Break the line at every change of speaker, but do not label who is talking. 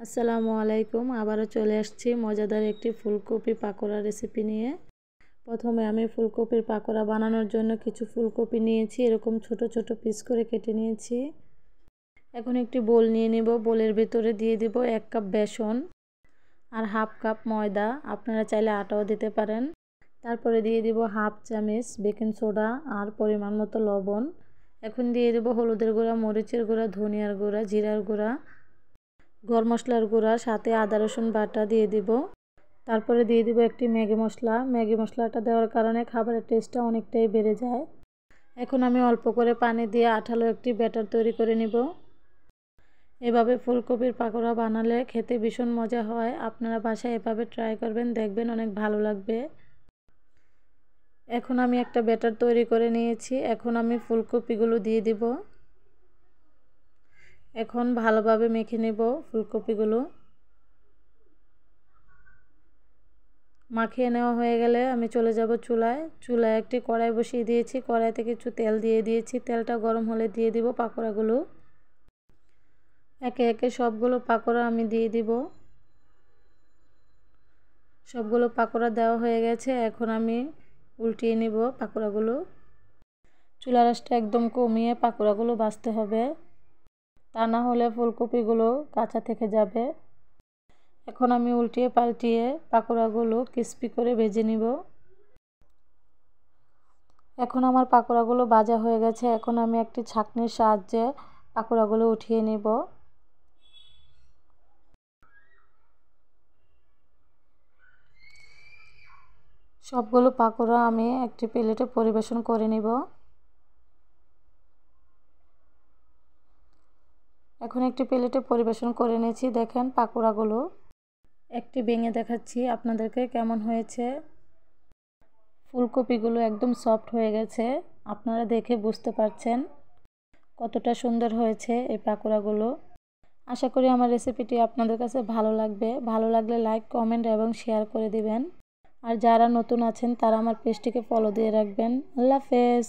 আসসালামু আলাইকুম। আবারও চলে আসছি মজাদার একটি ফুলকপি পাকোড়া রেসিপি নিয়ে। প্রথমে আমি ফুলকপির পাকোড়া বানানোর জন্য কিছু ফুলকপি নিয়েছি, এরকম ছোট ছোট পিস করে কেটে নিয়েছি। এখন একটি বোল নিয়ে নেব। বোলের ভিতরে দিয়ে দেব 1 কাপ বেসন আর হাফ কাপ ময়দা, আপনারা চাইলে আটাও দিতে পারেন। তারপরে দিয়ে দেব হাফ চামচ বেকিং সোডা আর পরিমাণ মতো লবণ। এখন দিয়ে দেব হলুদের গুঁড়া, মরিচের গুঁড়া, ধনিয়ার গুঁড়া, জিরার গুঁড়া, গরম মশলার গুঁড়া, সাথে আদা রসুন বাটা দিয়ে দিব। তারপরে দিয়ে দিব একটি ম্যাগি মশলা। ম্যাগি মশলাটা দেওয়ার কারণে খাবারের টেস্টটা অনেকটাই বেড়ে যায়। এখন আমি অল্প করে পানি দিয়ে আঠালো একটি ব্যাটার তৈরি করে নিব। এভাবে ফুলকপির পাকোড়া বানালে খেতে ভীষণ মজা হয়। আপনারা বাসায় এভাবে ট্রাই করবেন, দেখবেন অনেক ভালো লাগবে। এখন আমি একটা ব্যাটার তৈরি করে নিয়েছি। এখন আমি ফুলকপিগুলো দিয়ে দিব। এখন ভালোভাবে মেখে নেব ফুলকপিগুলো। মাখিয়ে নেওয়া হয়ে গেলে আমি চলে যাব চুলায়। চুলায় একটি কড়াই বসিয়ে দিয়েছি। কড়াইতে কিছু তেল দিয়ে দিয়েছি। তেলটা গরম হলে দিয়ে দিব পাকোড়াগুলো। একে একে সবগুলো পাকোড়া আমি দিয়ে দিব। সবগুলো পাকোড়া দেওয়া হয়ে গেছে। এখন আমি উল্টিয়ে নিব পাকোড়াগুলো। চুলার আঁচটা একদম কমিয়ে পাকোড়াগুলো ভাজতে হবে, তা না হলে ফুলকপিগুলো কাঁচা থেকে যাবে। এখন আমি উল্টিয়ে পাল্টিয়ে পাকোড়াগুলো ক্রিস্পি করে ভেজে নিব। এখন আমার পাকোড়াগুলো ভাজা হয়ে গেছে। এখন আমি একটি ছাঁকনির সাহায্যে পাকোড়াগুলো উঠিয়ে নিব। সবগুলো পাকোড়া আমি একটি প্লেটে পরিবেশন করে নিব। এখন একটি প্লেটে পরিবেশন করে নিয়েছি। দেখেন পাকোড়াগুলো একটি ভেঙে দেখাচ্ছি আপনাদেরকে কেমন হয়েছে। ফুলকপিগুলো একদম সফট হয়ে গেছে, আপনারা দেখে বুঝতে পারছেন কতটা সুন্দর হয়েছে এই পাকোড়াগুলো। আশা করি আমার রেসিপিটি আপনাদের কাছে ভালো লাগবে। ভালো লাগলে লাইক, কমেন্ট এবং শেয়ার করে দিবেন। আর যারা নতুন আছেন তারা আমার পেজটিকে ফলো দিয়ে রাখবেন। আল্লাহ হাফেজ।